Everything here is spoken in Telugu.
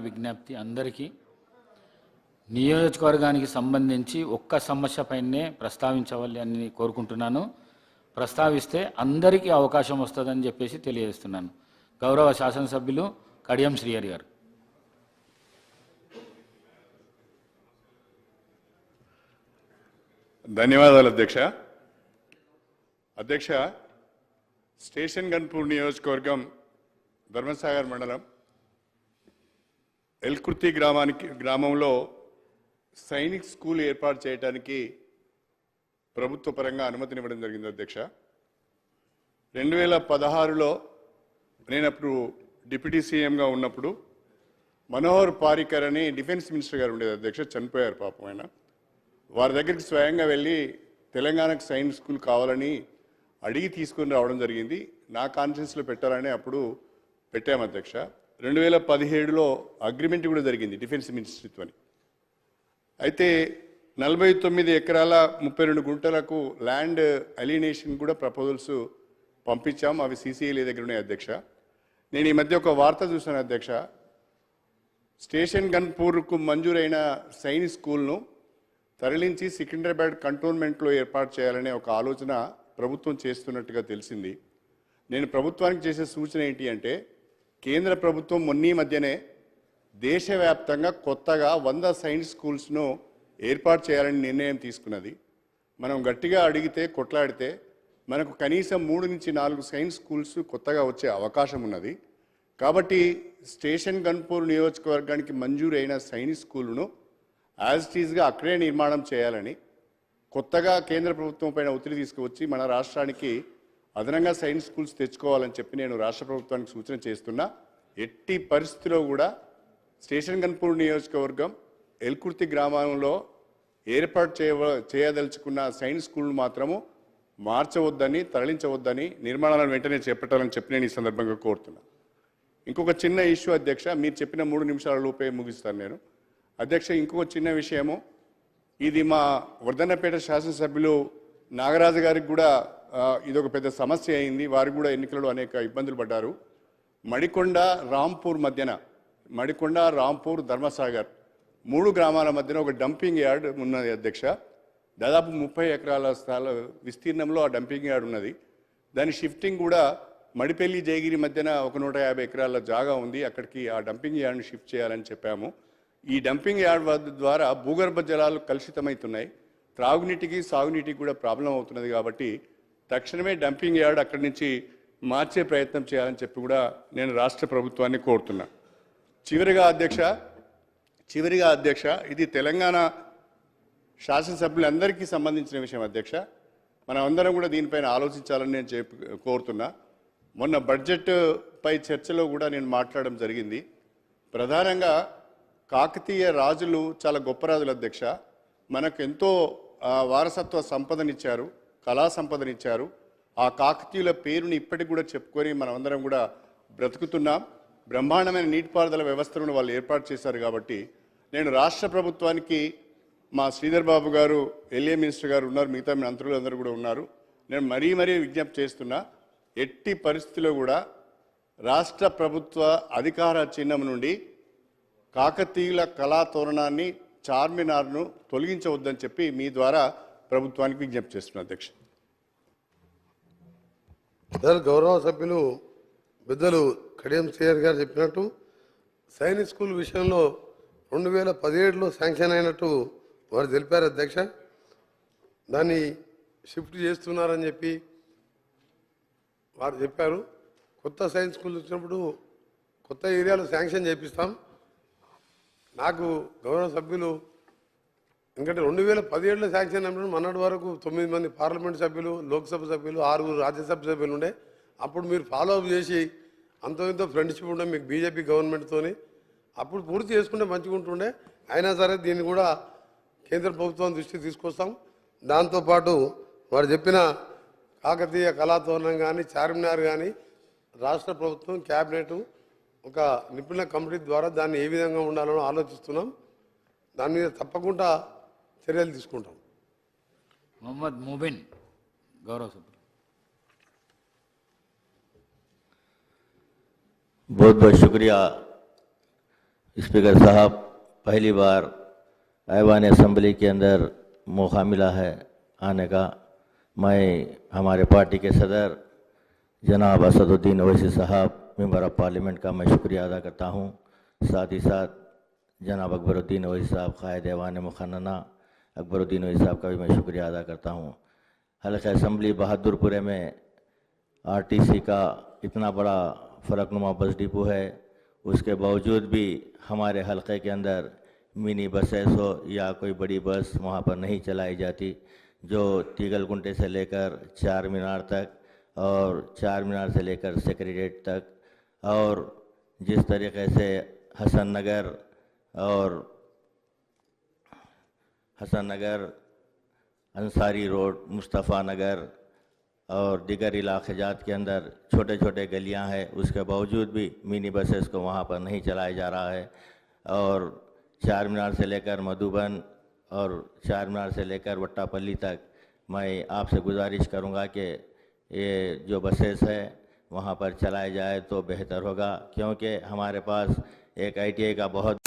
విజ్ఞప్తి అందరికీ నియోజకవర్గానికి సంబంధించి ఒక్క సమస్య పైనే ప్రస్తావించవాలి అని కోరుకుంటున్నాను. ప్రస్తావిస్తే అందరికీ అవకాశం వస్తుందని చెప్పేసి తెలియజేస్తున్నాను. గౌరవ శాసనసభ్యులు కడియం శ్రీహరి గారు. ధన్యవాదాలు అధ్యక్ష. అధ్యక్ష, స్టేషన్ గన్పూర్ నియోజకవర్గం ధర్మసాగర్ మండలం ఎల్కుర్తి గ్రామంలో సైనిక్ స్కూల్ ఏర్పాటు చేయడానికి ప్రభుత్వ పరంగా అనుమతినివ్వడం జరిగింది అధ్యక్ష. 2016లో నేను అప్పుడు డిప్యూటీ సీఎంగా ఉన్నప్పుడు మనోహర్ పారికర్ అని డిఫెన్స్ మినిస్టర్ గారు ఉండేది అధ్యక్ష, చనిపోయారు పాపం ఆయన. వారి దగ్గరికి స్వయంగా వెళ్ళి తెలంగాణకు సైనిక్ స్కూల్ కావాలని అడిగి తీసుకుని రావడం జరిగింది. నా కాన్ఫరెన్స్లో పెట్టాలని అప్పుడు పెట్టాము అధ్యక్ష. 2017లో అగ్రిమెంట్ కూడా జరిగింది డిఫెన్స్ మినిస్ట్రీతో. అయితే 49 ఎకరాల 32 గుంటలకు ల్యాండ్ అలినేషన్ కూడా ప్రపోజల్స్ పంపించాం. అవి CCLA దగ్గర ఉన్నాయి అధ్యక్ష. నేను ఈ మధ్య ఒక వార్త చూశాను అధ్యక్ష. స్టేషన్ గన్పూర్కు మంజూరైన సైనిక్ స్కూల్ను తరలించి సికింద్రాబాద్ కంటోన్మెంట్లో ఏర్పాటు చేయాలనే ఒక ఆలోచన ప్రభుత్వం చేస్తున్నట్టుగా తెలిసింది. నేను ప్రభుత్వానికి చేసే సూచన ఏంటి అంటే, కేంద్ర ప్రభుత్వం మొన్న మధ్యనే దేశవ్యాప్తంగా కొత్తగా 100 సైన్స్ స్కూల్స్ను ఏర్పాటు చేయాలని నిర్ణయం తీసుకున్నది. మనం గట్టిగా అడిగితే కొట్లాడితే మనకు కనీసం 3 నుంచి 4 సైన్స్ స్కూల్స్ కొత్తగా వచ్చే అవకాశం ఉన్నది. కాబట్టి స్టేషన్ గన్పూర్ నియోజకవర్గానికి మంజూరైన సైన్స్ స్కూల్ను యాజ్ ఇట్ ఈజ్గా అక్కడే నిర్మాణం చేయాలని, కొత్తగా కేంద్ర ప్రభుత్వం పైన ఒత్తిడి తీసుకువచ్చి మన రాష్ట్రానికి అదనంగా సైన్స్ స్కూల్స్ తెచ్చుకోవాలని చెప్పి నేను రాష్ట్ర ప్రభుత్వానికి సూచన చేస్తున్నా. ఎట్టి పరిస్థితిలో కూడా స్టేషన్ గన్పూర్ నియోజకవర్గం ఎల్కుర్తి గ్రామంలో ఏర్పాటు చేయదలుచుకున్న సైన్స్ స్కూల్ను మాత్రము మార్చవద్దని, తరలించవద్దని, నిర్మాణాలను వెంటనే చేపట్టాలని చెప్పి నేను ఈ సందర్భంగా కోరుతున్నా. ఇంకొక చిన్న ఇష్యూ అధ్యక్ష, మీరు చెప్పిన 3 నిమిషాల లోపే ముగిస్తాను నేను అధ్యక్ష. ఇంకొక చిన్న విషయము, ఇది మా వర్ధన్నపేట శాసనసభ్యులు నాగరాజు గారికి కూడా ఇదొక పెద్ద సమస్య అయింది. వారు కూడా ఎన్నికలలో అనేక ఇబ్బందులు పడ్డారు. మడికొండ రాంపూర్ మధ్యన, మడికొండ రాంపూర్ ధర్మసాగర్ 3 గ్రామాల మధ్యన ఒక డంపింగ్ యార్డ్ ఉన్నది అధ్యక్ష. దాదాపు 30 ఎకరాల స్థల విస్తీర్ణంలో ఆ డంపింగ్ యార్డ్ ఉన్నది. దాని షిఫ్టింగ్ కూడా మడిపల్లి జయగిరి మధ్యన ఒక 150 ఎకరాల జాగా ఉంది. అక్కడికి ఆ డంపింగ్ యార్డ్ని షిఫ్ట్ చేయాలని చెప్పాము. ఈ డంపింగ్ యార్డ్ ద్వారా భూగర్భ జలాలు కలుషితమవుతున్నాయి. త్రాగునీటికి సాగునీటికి కూడా ప్రాబ్లం అవుతున్నది. కాబట్టి తక్షణమే డంపింగ్ యార్డ్ అక్కడి నుంచి మార్చే ప్రయత్నం చేయాలని చెప్పి కూడా నేను రాష్ట్ర ప్రభుత్వాన్ని కోరుతున్నా. చివరిగా అధ్యక్ష, ఇది తెలంగాణ శాసనసభ్యులందరికీ సంబంధించిన విషయం అధ్యక్ష. మనం అందరం కూడా దీనిపైన ఆలోచించాలని నేను కోరుతున్నా. మొన్న బడ్జెట్ పై చర్చలో కూడా నేను మాట్లాడడం జరిగింది. ప్రధానంగా కాకతీయ రాజులు చాలా గొప్ప రాజులు అధ్యక్ష. మనకు ఎంతో వారసత్వ సంపదనిచ్చారు, కళా సంపదనిచ్చారు. ఆ కాకతీయుల పేరుని ఇప్పటికి కూడా చెప్పుకొని మనమందరం కూడా బ్రతుకుతున్నాం. బ్రహ్మాండమైన నీటిపారుదల వ్యవస్థను వాళ్ళు ఏర్పాటు చేశారు. కాబట్టి నేను రాష్ట్ర ప్రభుత్వానికి, మా శ్రీధర్ బాబు గారు LA మినిస్టర్ గారు ఉన్నారు, మిగతా మంత్రులు అందరూ కూడా ఉన్నారు, నేను మరీ విజ్ఞప్తి చేస్తున్నా, ఎట్టి పరిస్థితిలో కూడా రాష్ట్ర ప్రభుత్వ అధికార చిహ్నం నుండి కాకతీయుల కళాతోరణాన్ని, చార్మినార్ను తొలగించవద్దని చెప్పి మీ ద్వారా ప్రభుత్వానికి విజ్ఞప్తి చేస్తున్నా అధ్యక్ష. గౌరవ సభ్యులు పెద్దలు కడియం శ్రీహరి గారు చెప్పినట్టు సైనిక్ స్కూల్ విషయంలో 2017లో శాంక్షన్ అయినట్టు వారు తెలిపారు అధ్యక్ష. దాన్ని షిఫ్ట్ చేస్తున్నారని చెప్పి వారు చెప్పారు. కొత్త సైన్స్ స్కూల్ వచ్చినప్పుడు కొత్త ఏరియాలో శాంక్షన్ చేపిస్తాం. నాకు గౌరవ సభ్యులు ఎందుకంటే 2017లో శాంక్షన్ అయినప్పుడు మొన్నటి వరకు 9 మంది పార్లమెంట్ సభ్యులు, లోక్సభ సభ్యులు, 6 రాజ్యసభ సభ్యులు ఉండే. అప్పుడు మీరు ఫాలోఅప్ చేసి అంతో ఫ్రెండ్షిప్ ఉండే మీకు బీజేపీ గవర్నమెంట్తోని, అప్పుడు పూర్తి చేసుకుంటే మంచిగా ఉంటుండే. అయినా సరే దీన్ని కూడా కేంద్ర ప్రభుత్వం దృష్టికి తీసుకొస్తాం. దాంతోపాటు వారు చెప్పిన కాకతీయ కళాతోరణం కానీ, చార్మినార్ కానీ రాష్ట్ర ప్రభుత్వం క్యాబినెట్ ఒక నిపుణుల కమిటీ ద్వారా దాన్ని ఏ విధంగా ఉండాలో ఆలోచిస్తున్నాం. దాని మీద తప్పకుండా చర్యలు తీసుకుంటాం. మొహమ్మద్ ముబిన్ గౌరవ సభ్యులు. बहुत बहुत शुक्रिया स्पीकर साहब, पहली बार ऐवान असेंबली के अंदर मौका मिला है आने का। मैं हमारे पार्टी के सदर जनाब असदुद्दीन ओवैसी साहब मेंबर ऑफ पार्लियामेंट का मैं शुक्रिया अदा करता हूं। साथ ही साथ जनाब अकबरुद्दीन ओवैसी साहब कायद ऐवान मुखन्ना अकबरुद्दीन ओवैसी साहब का भी मैं शुक्रिया अदा करता हूं। हल्का असेंबली बहादुरपुर में आरटीसी का इतना बड़ा फ़लकनुमा बस डिपो है, उसके बावजूद भी हमारे हलके के अंदर मिनी बसेस हो या कोई बड़ी बस वहाँ पर नहीं चलाई जाती, जो तीगलकुंटे से लेकर चार मीनार तक और चार मीनार से लेकर सेक्रेटेरिएट तक, और जिस तरीके से हसन नगर, अंसारी रोड, मुस्तफ़ा नगर और दीगर इलाके जात के अंदर छोटे छोटे गलियां हैं, उसके बावजूद भी मिनी बसेस को वहाँ पर नहीं चलाया जा रहा है। और चार मीनार से लेकर मधुबन और चार मीनार से लेकर वट्टापल्ली तक मैं आपसे गुजारिश करूँगा कि ये जो बसेस है वहाँ पर चलाया जाए तो बेहतर होगा, क्योंकि हमारे पास एक ITI का बहुत